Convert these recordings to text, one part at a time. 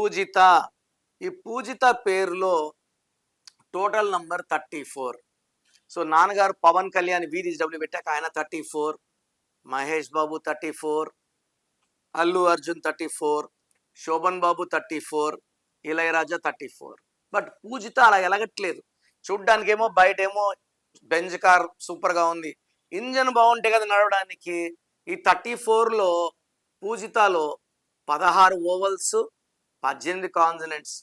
పూజిత. ఈ పూజిత పేరులో total number 34. So నాన్నగారు పవన్ కళ్యాణ్ వీధి పెట్టాక ఆయన 34, మహేష్ బాబు 34, అల్లు అర్జున్ 34, శోభన్ బాబు 34, ఇళయరాజా 34. బట్ పూజిత అలా ఎలగట్లేదు. చూడ్డానికేమో బయటేమో బెంజ్ కార్ సూపర్గా ఉంది, ఇంజన్ బాగుంటే కదా నడవడానికి. ఈ 34లో పూజితలో 16 ఓవల్స్, 18 కాన్సనెంట్స్.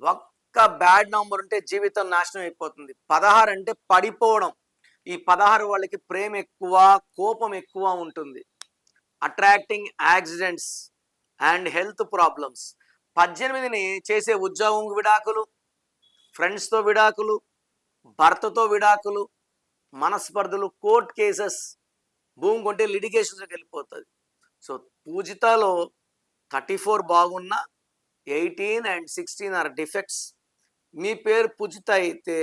ఒక్క బ్యాడ్ నంబర్ ఉంటే జీవితం నాశనం అయిపోతుంది. 16 అంటే పడిపోవడం. ఈ 16 వాళ్ళకి ప్రేమ ఎక్కువ, కోపం ఎక్కువ ఉంటుంది. Attracting accidents and health problems. 18ని చేసే ఉద్యోగం విడాకులు, ఫ్రెండ్స్తో విడాకులు, భర్తతో విడాకులు, మనస్పర్ధలు, కోర్ట్ కేసెస్, భూమి కొంటే లిటిగేషన్స్కి వెళ్ళిపోతుంది. సో పూజితలో 34 బాగున్నా 18 అండ్ 16 ఆర్ డిఫెక్ట్స్. మీ పేరు పూజిత అయితే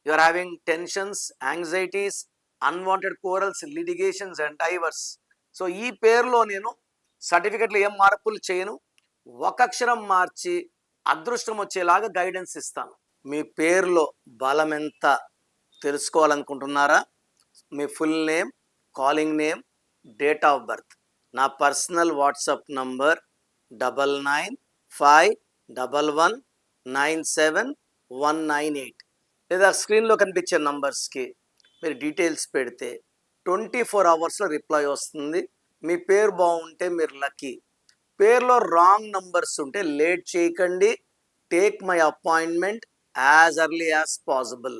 you are having tensions, anxieties, unwanted quarrels, litigations and divorce. So ఈ పేరులో నేను సర్టిఫికెట్లు ఏం మార్పులు చేయను, ఒక అక్షరం మార్చి అదృష్టం వచ్చేలాగా గైడెన్స్ ఇస్తాను. మీ పేరులో బలం ఎంత తెలుసుకోవాలనుకుంటున్నారా? మీ full name, calling name, date of birth, నా పర్సనల్ వాట్సాప్ నంబర్ 99511197 లేదా స్క్రీన్లో కనిపించే నంబర్స్కి మీరు డీటెయిల్స్ పెడితే 24 అవర్స్లో రిప్లై వస్తుంది. మీ పేరు బాగుంటే మీరు లక్కీ. పేరులో రాంగ్ నంబర్స్ ఉంటే లేట్ చేయకండి. Take my appointment as early as possible.